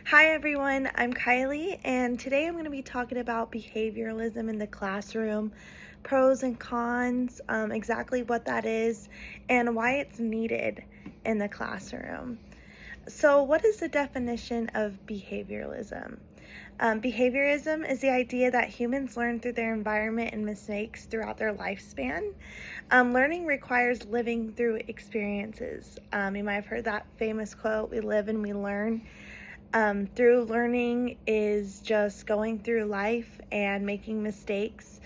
Hi everyone, I'm Kylie, and today I'm going to be talking about behavioralism in the classroom, pros and cons, exactly what that is, and why it's needed in the classroom. So, what is the definition of behavioralism? Behaviorism is the idea that humans learn through their environment and mistakes throughout their lifespan. Learning requires living through experiences. You might have heard that famous quote, "We live and we learn." Through learning is just going through life and making mistakes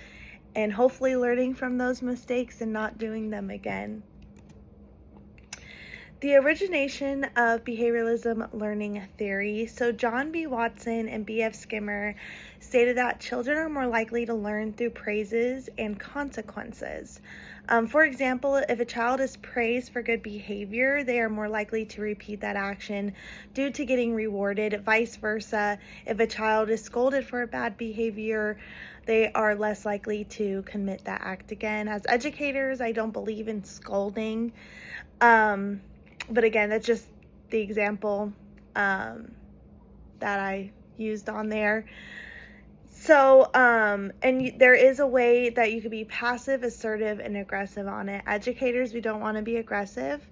and hopefully learning from those mistakes and not doing them again. The origination of behavioralism learning theory. So, John B. Watson and B.F. Skinner stated that children are more likely to learn through praises and consequences. For example, if a child is praised for good behavior, they are more likely to repeat that action due to getting rewarded. Vice versa, if a child is scolded for a bad behavior, they are less likely to commit that act again. As educators, I don't believe in scolding. But again, that's just the example that I used on there. So, there is a way that you could be passive, assertive, and aggressive on it. Educators, we don't want to be aggressive.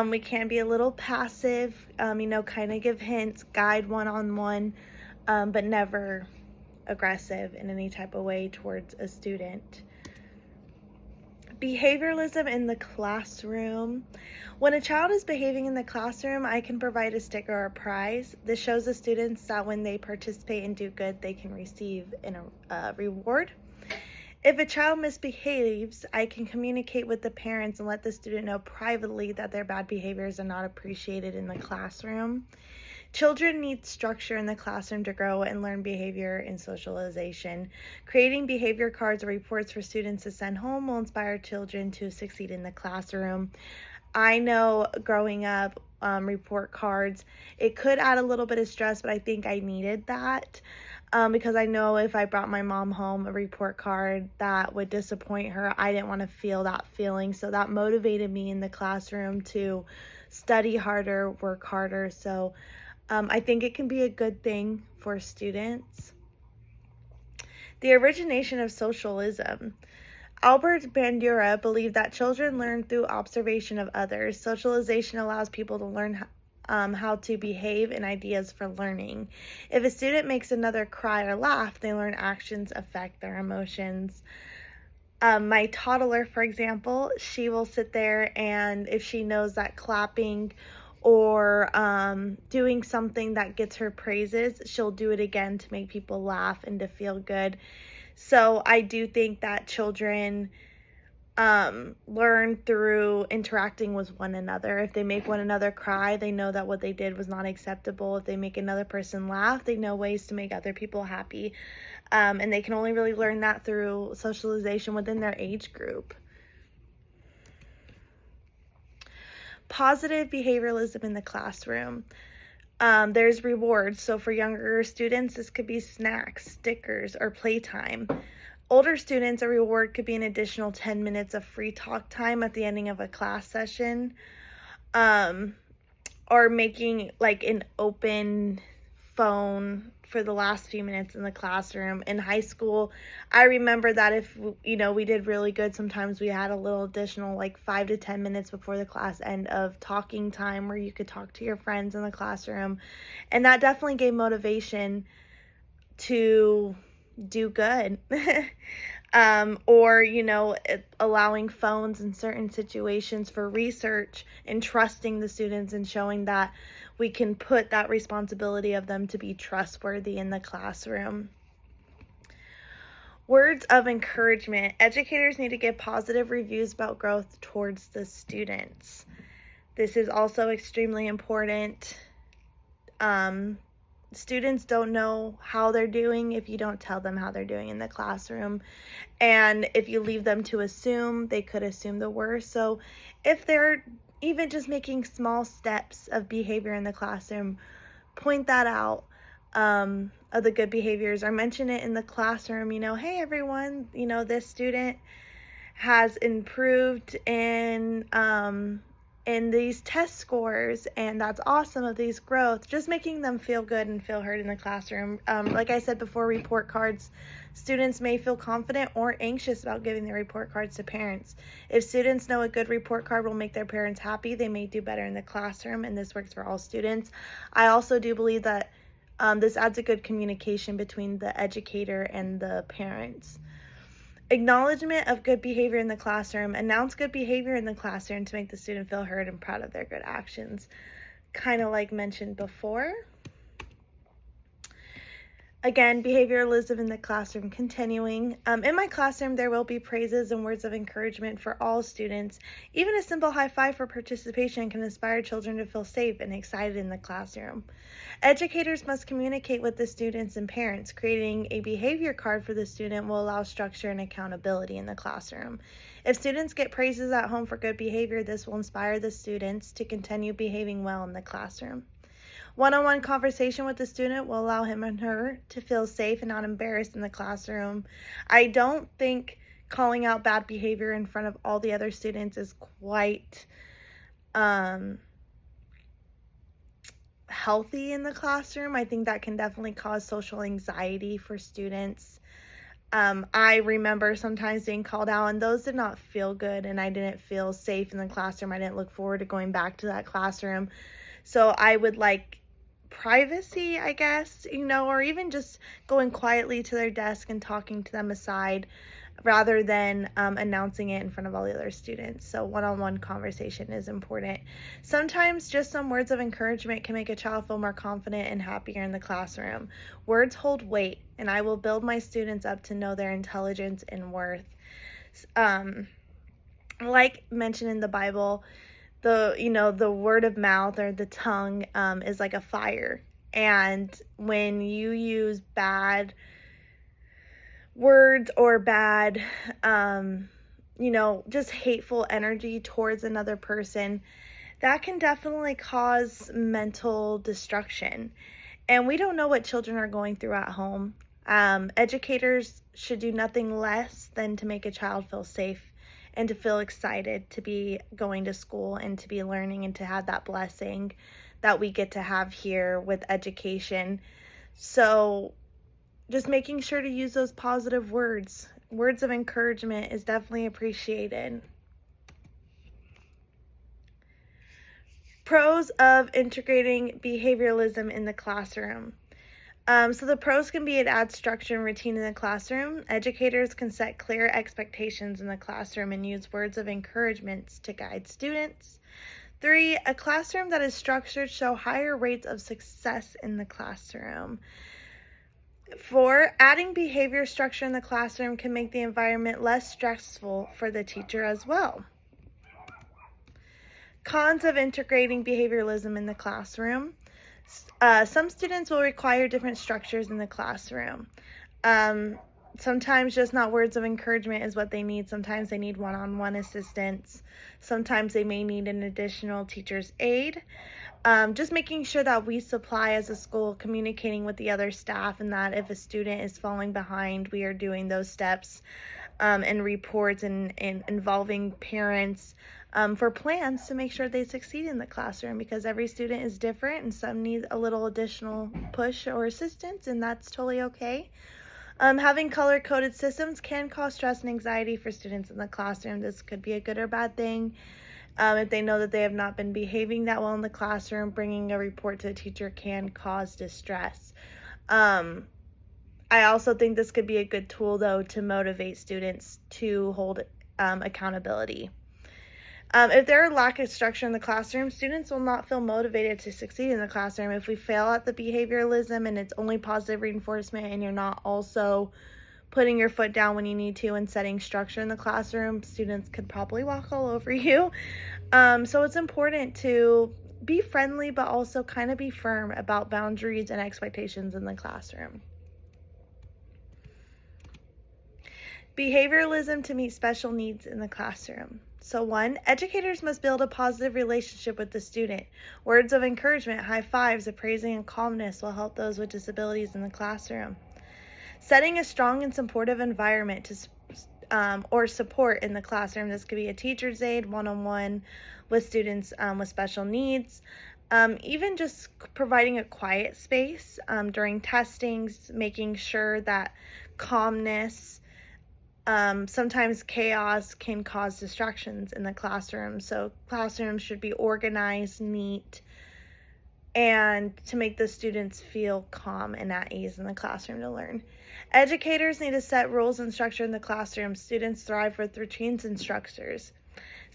We can be a little passive, kind of give hints, guide one-on-one, but never aggressive in any type of way towards a student. Behavioralism in the classroom. When a child is behaving in the classroom, I can provide a sticker or a prize. This shows the students that when they participate and do good, they can receive a reward. If a child misbehaves, I can communicate with the parents and let the student know privately that their bad behaviors are not appreciated in the classroom. Children need structure in the classroom to grow and learn behavior and socialization. Creating behavior cards or reports for students to send home will inspire children to succeed in the classroom. I know growing up, report cards, it could add a little bit of stress, but I think I needed that because I know if I brought my mom home a report card that would disappoint her, I didn't want to feel that feeling. So that motivated me in the classroom to study harder, work harder. So I think it can be a good thing for students. The origination of socialism. Albert Bandura believed that children learn through observation of others. Socialization allows people to learn how to behave and ideas for learning. If a student makes another cry or laugh, they learn actions affect their emotions. My toddler, for example, she will sit there and if she knows that clapping or doing something that gets her praises, she'll do it again to make people laugh and to feel good. So I do think that children learn through interacting with one another. If they make one another cry, they know that what they did was not acceptable. If they make another person laugh, they know ways to make other people happy. And they can only really learn that through socialization within their age group. Positive behavioralism in the classroom. There's rewards. So for younger students, this could be snacks, stickers, or playtime. Older students, a reward could be an additional 10 minutes of free talk time at the ending of a class session. Or making like an open phone for the last few minutes in the classroom. In high school, I remember that if we did really good, sometimes we had a little additional like 5 to 10 minutes before the class end of talking time where you could talk to your friends in the classroom, and that definitely gave motivation to do good. Or allowing phones in certain situations for research and trusting the students and showing that we can put that responsibility of them to be trustworthy in the classroom. Words of encouragement. Educators need to give positive reviews about growth towards the students. This is also extremely important. Students don't know how they're doing if you don't tell them how they're doing in the classroom. And if you leave them to assume, they could assume the worst. So if they're even just making small steps of behavior in the classroom, point that out, of the good behaviors, or mention it in the classroom. Hey everyone, this student has improved in in these test scores, and that's awesome of these growth, just making them feel good and feel heard in the classroom. Like I said before, report cards, students may feel confident or anxious about giving their report cards to parents. If students know a good report card will make their parents happy, they may do better in the classroom, and this works for all students. I also do believe that this adds a good communication between the educator and the parents. Acknowledgement of good behavior in the classroom. Announce good behavior in the classroom to make the student feel heard and proud of their good actions. Kind of like mentioned before. Again, behavioralism in the classroom continuing. In my classroom, there will be praises and words of encouragement for all students. Even a simple high five for participation can inspire children to feel safe and excited in the classroom. Educators must communicate with the students and parents. Creating a behavior card for the student will allow structure and accountability in the classroom. If students get praises at home for good behavior, this will inspire the students to continue behaving well in the classroom. One-on-one conversation with the student will allow him and her to feel safe and not embarrassed in the classroom. I don't think calling out bad behavior in front of all the other students is quite healthy in the classroom. I think that can definitely cause social anxiety for students. I remember sometimes being called out, and those did not feel good, and I didn't feel safe in the classroom. I didn't look forward to going back to that classroom. So I would like privacy, I guess, or even just going quietly to their desk and talking to them aside rather than announcing it in front of all the other students. So one-on-one conversation is important. Sometimes just some words of encouragement can make a child feel more confident and happier in the classroom. Words hold weight, and I will build my students up to know their intelligence and worth. Like mentioned in the Bible, the word of mouth or the tongue is like a fire. And when you use bad words or bad, just hateful energy towards another person, that can definitely cause mental destruction. And we don't know what children are going through at home. Educators should do nothing less than to make a child feel safe and to feel excited to be going to school and to be learning and to have that blessing that we get to have here with education. So just making sure to use those positive words. Words of encouragement is definitely appreciated. Pros of integrating behavioralism in the classroom. So the pros can be it adds structure and routine in the classroom. Educators can set clear expectations in the classroom and use words of encouragement to guide students. 3, a classroom that is structured show higher rates of success in the classroom. 4, adding behavior structure in the classroom can make the environment less stressful for the teacher as well. Cons of integrating behavioralism in the classroom. Some students will require different structures in the classroom. Sometimes just not words of encouragement is what they need. Sometimes they need one-on-one assistance. Sometimes they may need an additional teacher's aid. Just making sure that we supply as a school communicating with the other staff, and that if a student is falling behind, we are doing those steps and reports and involving parents for plans to make sure they succeed in the classroom, because every student is different and some need a little additional push or assistance, and that's totally okay. Having color-coded systems can cause stress and anxiety for students in the classroom. This could be a good or bad thing. If they know that they have not been behaving that well in the classroom, bringing a report to the teacher can cause distress. I also think this could be a good tool, though, to motivate students to hold accountability. If there are lack of structure in the classroom, students will not feel motivated to succeed in the classroom. If we fail at the behavioralism and it's only positive reinforcement and you're not also putting your foot down when you need to and setting structure in the classroom, students could probably walk all over you. So it's important to be friendly, but also kind of be firm about boundaries and expectations in the classroom. Behavioralism to meet special needs in the classroom. So 1, educators must build a positive relationship with the student. Words of encouragement, high fives, appraising, and calmness will help those with disabilities in the classroom. Setting a strong and supportive environment to or support in the classroom. This could be a teacher's aide, one-on-one with students with special needs. Even just providing a quiet space during testings, making sure that calmness, sometimes chaos can cause distractions in the classroom. So classrooms should be organized, neat, and to make the students feel calm and at ease in the classroom to learn. Educators need to set rules and structure in the classroom. Students thrive with routines and structures.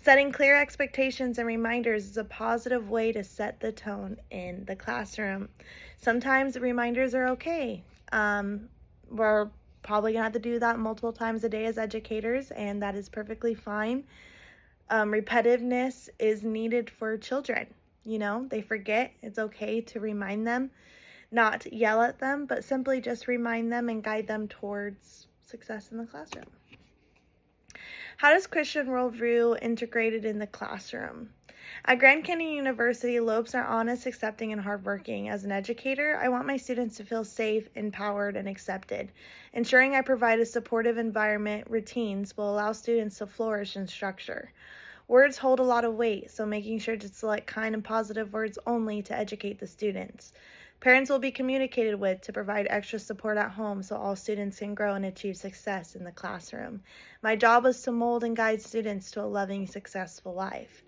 Setting clear expectations and reminders is a positive way to set the tone in the classroom. Sometimes reminders are okay. We're probably going to have to do that multiple times a day as educators, and that is perfectly fine. Repetitiveness is needed for children. They forget. It's okay to remind them, not yell at them, but simply just remind them and guide them towards success in the classroom. How does Christian worldview integrated in the classroom? At Grand Canyon University, Lopes are honest, accepting, and hardworking. As an educator, I want my students to feel safe, empowered, and accepted. Ensuring I provide a supportive environment, routines will allow students to flourish in structure. Words hold a lot of weight, so making sure to select kind and positive words only to educate the students. Parents will be communicated with to provide extra support at home so all students can grow and achieve success in the classroom. My job is to mold and guide students to a loving, successful life,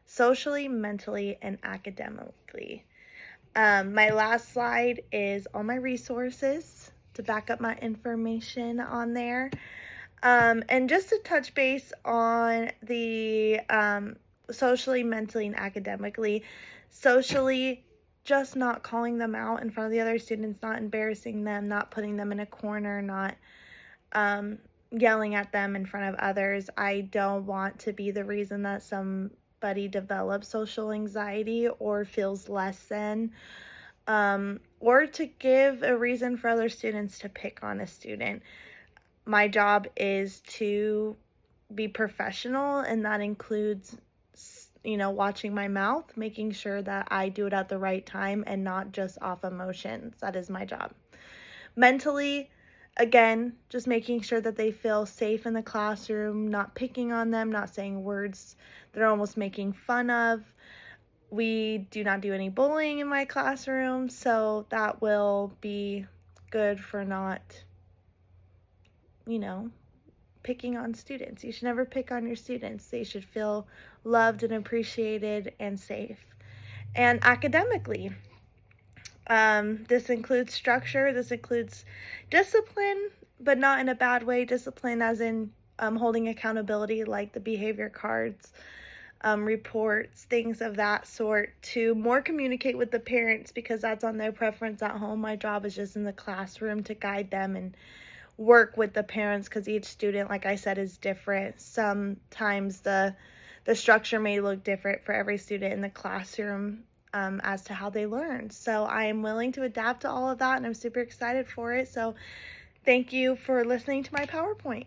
socially, mentally, and academically. My last slide is all my resources to back up my information on there. And just to touch base on the socially, mentally, and academically. Socially, just not calling them out in front of the other students, not embarrassing them, not putting them in a corner, not yelling at them in front of others. I don't want to be the reason that somebody develops social anxiety or feels less than, or to give a reason for other students to pick on a student. My job is to be professional, and that includes watching my mouth, making sure that I do it at the right time and not just off emotions. That is my job. Mentally, again, just making sure that they feel safe in the classroom, not picking on them, not saying words they're almost making fun of. We do not do any bullying in my classroom, so that will be good for not, picking on students. You should never pick on your students. They should feel loved and appreciated and safe. And academically, this includes structure, this includes discipline, but not in a bad way. Discipline as in holding accountability, like the behavior cards, reports, things of that sort, to more communicate with the parents because that's on their preference at home. My job is just in the classroom to guide them and work with the parents because each student, like I said, is different. Sometimes the structure may look different for every student in the classroom as to how they learn. So I am willing to adapt to all of that, and I'm super excited for it. So thank you for listening to my PowerPoint.